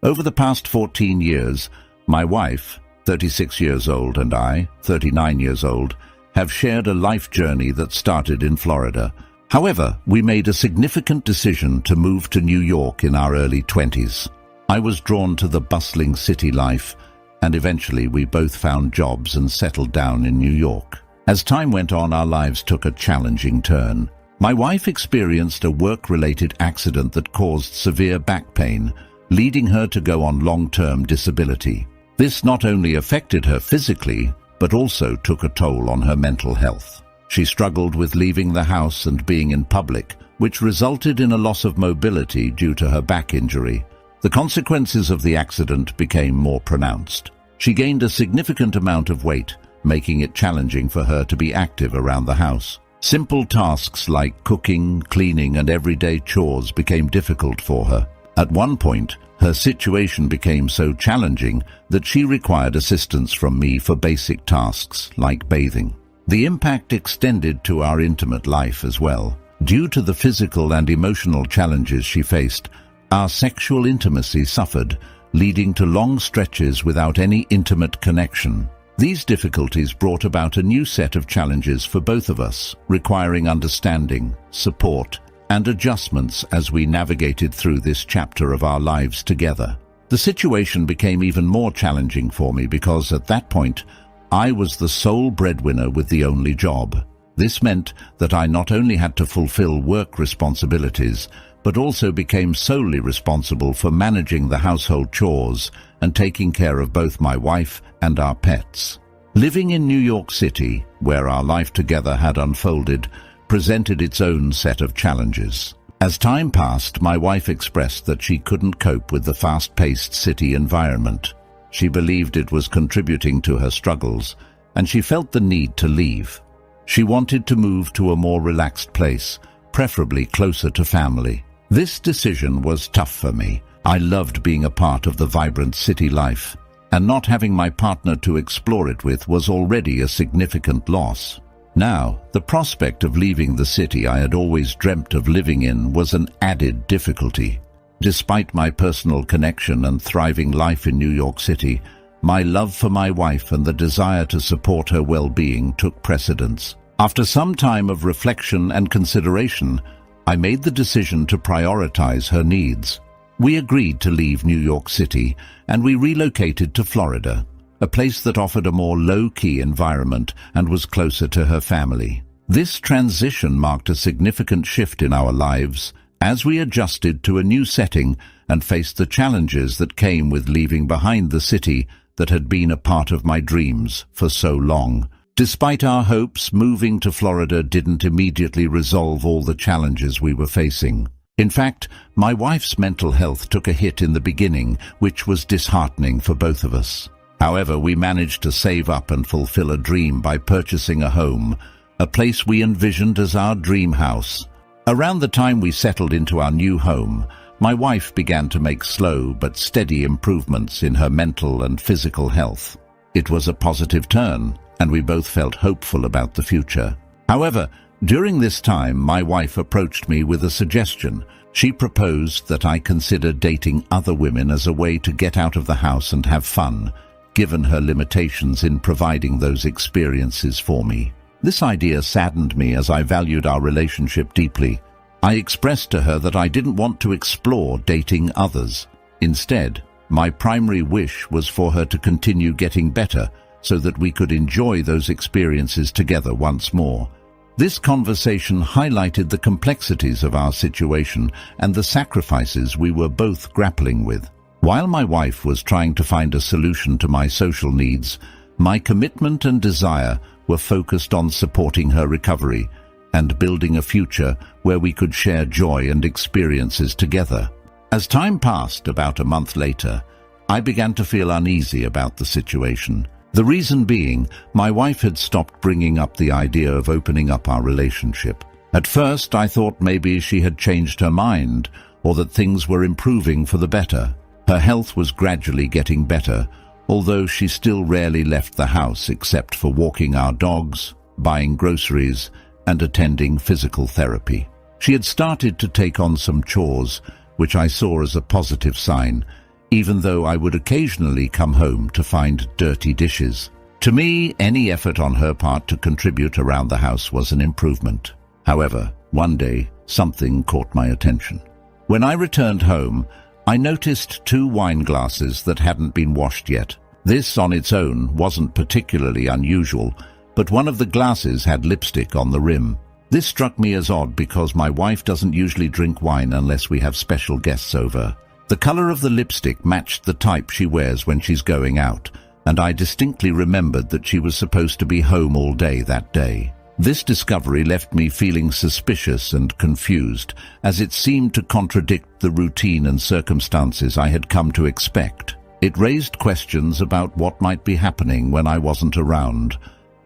Over the past 14 years, my wife, 36 years old, and I, 39 years old, have shared a life journey that started in Florida. However, we made a significant decision to move to New York in our early 20s. I was drawn to the bustling city life, and eventually we both found jobs and settled down in New York. As time went on, our lives took a challenging turn. My wife experienced a work-related accident that caused severe back pain, leading her to go on long-term disability. This not only affected her physically, but also took a toll on her mental health. She struggled with leaving the house and being in public, which resulted in a loss of mobility due to her back injury. The consequences of the accident became more pronounced. She gained a significant amount of weight, making it challenging for her to be active around the house. Simple tasks like cooking, cleaning, and everyday chores became difficult for her. At one point, her situation became so challenging that she required assistance from me for basic tasks like bathing. The impact extended to our intimate life as well. Due to the physical and emotional challenges she faced, our sexual intimacy suffered, leading to long stretches without any intimate connection. These difficulties brought about a new set of challenges for both of us, requiring understanding, support, and adjustments as we navigated through this chapter of our lives together. The situation became even more challenging for me because at that point, I was the sole breadwinner with the only job. This meant that I not only had to fulfill work responsibilities, but also became solely responsible for managing the household chores and taking care of both my wife and our pets. Living in New York City, where our life together had unfolded, presented its own set of challenges. As time passed, my wife expressed that she couldn't cope with the fast-paced city environment. She believed it was contributing to her struggles, and she felt the need to leave. She wanted to move to a more relaxed place, preferably closer to family. This decision was tough for me. I loved being a part of the vibrant city life, and not having my partner to explore it with was already a significant loss. Now, the prospect of leaving the city I had always dreamt of living in was an added difficulty. Despite my personal connection and thriving life in New York City, my love for my wife and the desire to support her well-being took precedence. After some time of reflection and consideration, I made the decision to prioritize her needs. We agreed to leave New York City, and we relocated to Florida, a place that offered a more low-key environment and was closer to her family. This transition marked a significant shift in our lives as we adjusted to a new setting and faced the challenges that came with leaving behind the city that had been a part of my dreams for so long. Despite our hopes, moving to Florida didn't immediately resolve all the challenges we were facing. In fact, my wife's mental health took a hit in the beginning, which was disheartening for both of us. However, we managed to save up and fulfill a dream by purchasing a home, a place we envisioned as our dream house. Around the time we settled into our new home, my wife began to make slow but steady improvements in her mental and physical health. It was a positive turn, and we both felt hopeful about the future. However, during this time, my wife approached me with a suggestion. She proposed that I consider dating other women as a way to get out of the house and have fun, given her limitations in providing those experiences for me. This idea saddened me as I valued our relationship deeply. I expressed to her that I didn't want to explore dating others. Instead, my primary wish was for her to continue getting better so that we could enjoy those experiences together once more. This conversation highlighted the complexities of our situation and the sacrifices we were both grappling with. While my wife was trying to find a solution to my social needs, my commitment and desire were focused on supporting her recovery and building a future where we could share joy and experiences together. As time passed, about a month later, I began to feel uneasy about the situation. The reason being, my wife had stopped bringing up the idea of opening up our relationship. At first, I thought maybe she had changed her mind or that things were improving for the better. Her health was gradually getting better, although she still rarely left the house except for walking our dogs, buying groceries, and attending physical therapy. She had started to take on some chores, which I saw as a positive sign. even though I would occasionally come home to find dirty dishes. To me, any effort on her part to contribute around the house was an improvement. However, one day, something caught my attention. When I returned home, I noticed 2 wine glasses that hadn't been washed yet. This on its own wasn't particularly unusual, but one of the glasses had lipstick on the rim. This struck me as odd because my wife doesn't usually drink wine unless we have special guests over. The color of the lipstick matched the type she wears when she's going out, and I distinctly remembered that she was supposed to be home all day that day. This discovery left me feeling suspicious and confused, as it seemed to contradict the routine and circumstances I had come to expect. It raised questions about what might be happening when I wasn't around,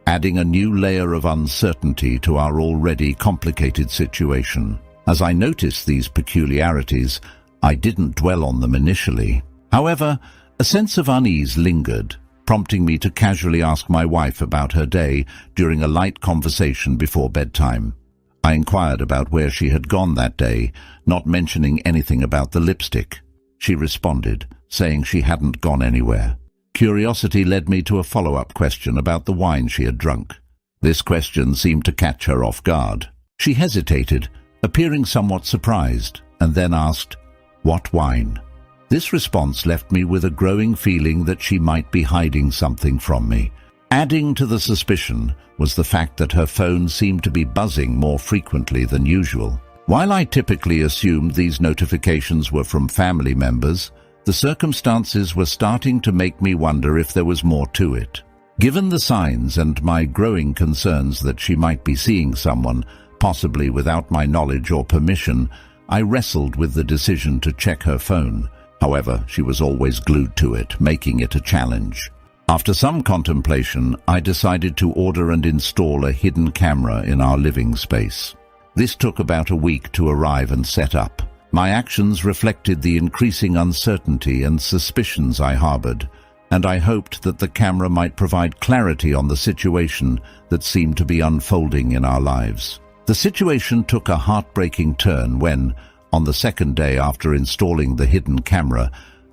adding a new layer of uncertainty to our already complicated situation. As I noticed these peculiarities, I didn't dwell on them initially. However, a sense of unease lingered, prompting me to casually ask my wife about her day during a light conversation before bedtime. I inquired about where she had gone that day, not mentioning anything about the lipstick. She responded, saying she hadn't gone anywhere. Curiosity led me to a follow-up question about the wine she had drunk. This question seemed to catch her off guard. She hesitated, appearing somewhat surprised, and then asked, "What wine?" This response left me with a growing feeling that she might be hiding something from me. Adding to the suspicion was the fact that her phone seemed to be buzzing more frequently than usual. While I typically assumed these notifications were from family members, the circumstances were starting to make me wonder if there was more to it. Given the signs and my growing concerns that she might be seeing someone, possibly without my knowledge or permission, I wrestled with the decision to check her phone. However, she was always glued to it, making it a challenge. After some contemplation, I decided to order and install a hidden camera in our living space. This took about a week to arrive and set up. My actions reflected the increasing uncertainty and suspicions I harbored, and I hoped that the camera might provide clarity on the situation that seemed to be unfolding in our lives. The situation took a heartbreaking turn when, on the second day after installing the hidden camera,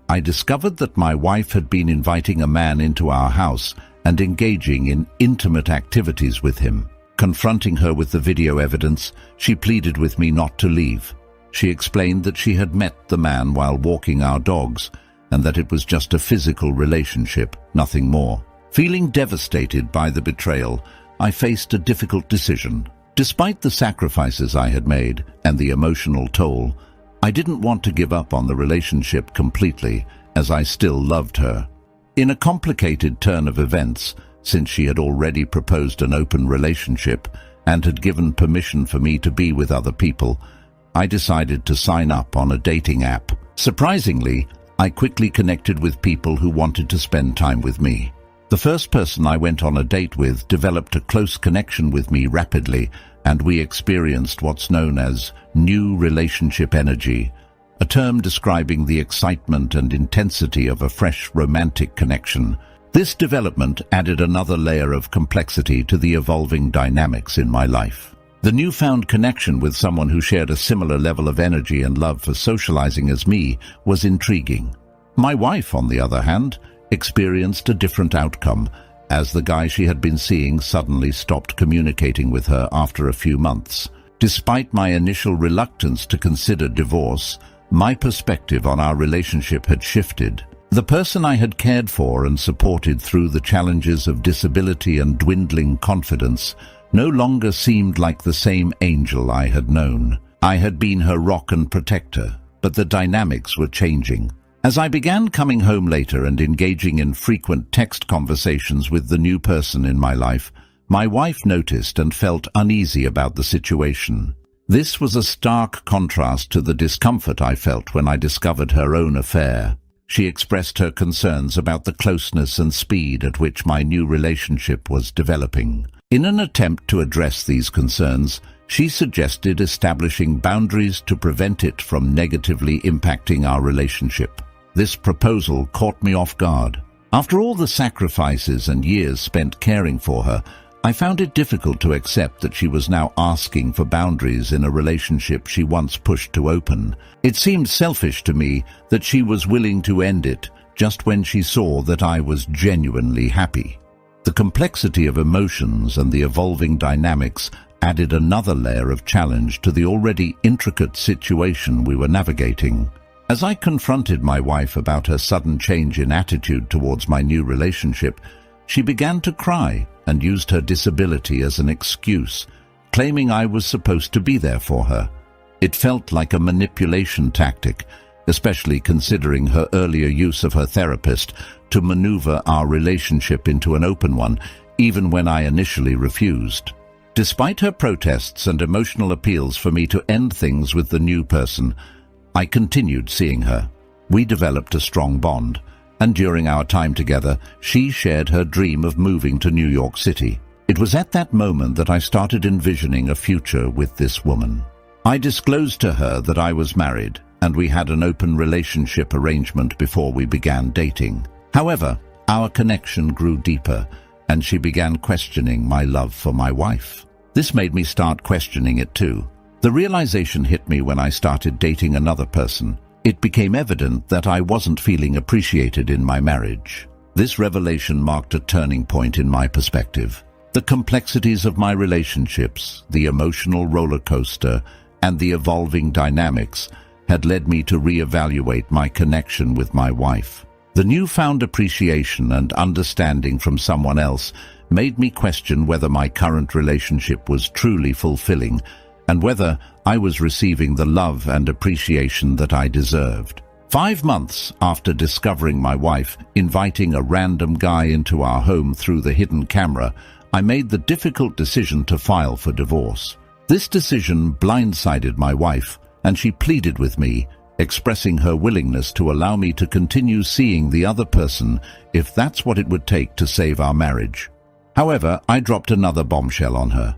I discovered that my wife had been inviting a man into our house and engaging in intimate activities with him. Confronting her with the video evidence, she pleaded with me not to leave. She explained that she had met the man while walking our dogs and that it was just a physical relationship, nothing more. Feeling devastated by the betrayal, I faced a difficult decision. Despite the sacrifices I had made and the emotional toll, I didn't want to give up on the relationship completely, as I still loved her. In a complicated turn of events, since she had already proposed an open relationship and had given permission for me to be with other people, I decided to sign up on a dating app. Surprisingly, I quickly connected with people who wanted to spend time with me. The first person I went on a date with developed a close connection with me rapidly, and we experienced what's known as new relationship energy, a term describing the excitement and intensity of a fresh romantic connection. This development added another layer of complexity to the evolving dynamics in my life. The newfound connection with someone who shared a similar level of energy and love for socializing as me was intriguing. My wife, on the other hand, experienced a different outcome, as the guy she had been seeing suddenly stopped communicating with her after a few months. Despite my initial reluctance to consider divorce, my perspective on our relationship had shifted. The person I had cared for and supported through the challenges of disability and dwindling confidence no longer seemed like the same angel I had known. I had been her rock and protector, but the dynamics were changing. As I began coming home later and engaging in frequent text conversations with the new person in my life, my wife noticed and felt uneasy about the situation. This was a stark contrast to the discomfort I felt when I discovered her own affair. She expressed her concerns about the closeness and speed at which my new relationship was developing. In an attempt to address these concerns, she suggested establishing boundaries to prevent it from negatively impacting our relationship. This proposal caught me off guard. After all the sacrifices and years spent caring for her, I found it difficult to accept that she was now asking for boundaries in a relationship she once pushed to open. It seemed selfish to me that she was willing to end it just when she saw that I was genuinely happy. The complexity of emotions and the evolving dynamics added another layer of challenge to the already intricate situation we were navigating. As I confronted my wife about her sudden change in attitude towards my new relationship, she began to cry and used her disability as an excuse, claiming I was supposed to be there for her. It felt like a manipulation tactic, especially considering her earlier use of her therapist to maneuver our relationship into an open one, even when I initially refused. Despite her protests and emotional appeals for me to end things with the new person, I continued seeing her. We developed a strong bond, and during our time together, she shared her dream of moving to New York City. It was at that moment that I started envisioning a future with this woman. I disclosed to her that I was married, and we had an open relationship arrangement before we began dating. However, our connection grew deeper, and she began questioning my love for my wife. This made me start questioning it too. The realization hit me when I started dating another person. It became evident that I wasn't feeling appreciated in my marriage. This revelation marked a turning point in my perspective. The complexities of my relationships, the emotional roller coaster, and the evolving dynamics had led me to reevaluate my connection with my wife. The newfound appreciation and understanding from someone else made me question whether my current relationship was truly fulfilling and whether I was receiving the love and appreciation that I deserved. 5 months after discovering my wife inviting a random guy into our home through the hidden camera, I made the difficult decision to file for divorce. This decision blindsided my wife, and she pleaded with me, expressing her willingness to allow me to continue seeing the other person if that's what it would take to save our marriage. However, I dropped another bombshell on her.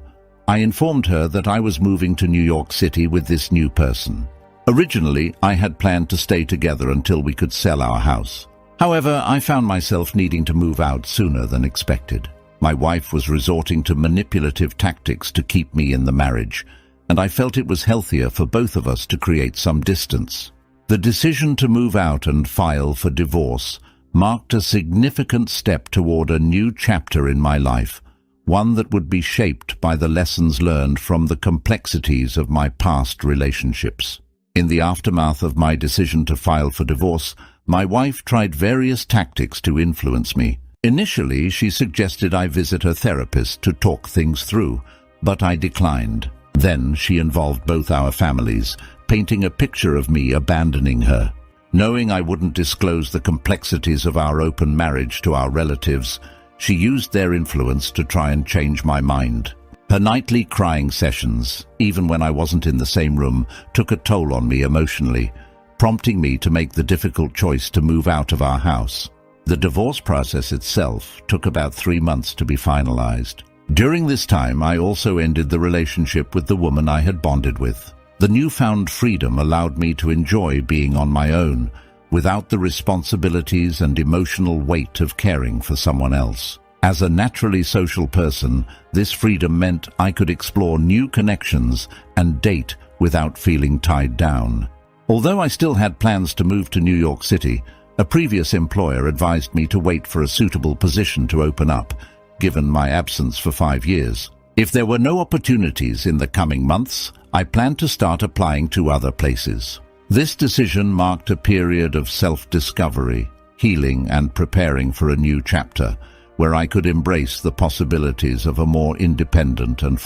I informed her that I was moving to New York City with this new person. Originally, I had planned to stay together until we could sell our house. However, I found myself needing to move out sooner than expected. My wife was resorting to manipulative tactics to keep me in the marriage, and I felt it was healthier for both of us to create some distance. The decision to move out and file for divorce marked a significant step toward a new chapter in my life, one that would be shaped by the lessons learned from the complexities of my past relationships. In the aftermath of my decision to file for divorce, my wife tried various tactics to influence me. Initially, she suggested I visit her therapist to talk things through, but I declined. Then she involved both our families, painting a picture of me abandoning her. Knowing I wouldn't disclose the complexities of our open marriage to our relatives, she used their influence to try and change my mind. Her nightly crying sessions, even when I wasn't in the same room, took a toll on me emotionally, prompting me to make the difficult choice to move out of our house. The divorce process itself took about 3 months to be finalized. During this time, I also ended the relationship with the woman I had bonded with. The newfound freedom allowed me to enjoy being on my own, without the responsibilities and emotional weight of caring for someone else. As a naturally social person, this freedom meant I could explore new connections and date without feeling tied down. Although I still had plans to move to New York City, a previous employer advised me to wait for a suitable position to open up, given my absence for 5 years. If there were no opportunities in the coming months, I planned to start applying to other places. This decision marked a period of self-discovery, healing, and preparing for a new chapter, where I could embrace the possibilities of a more independent and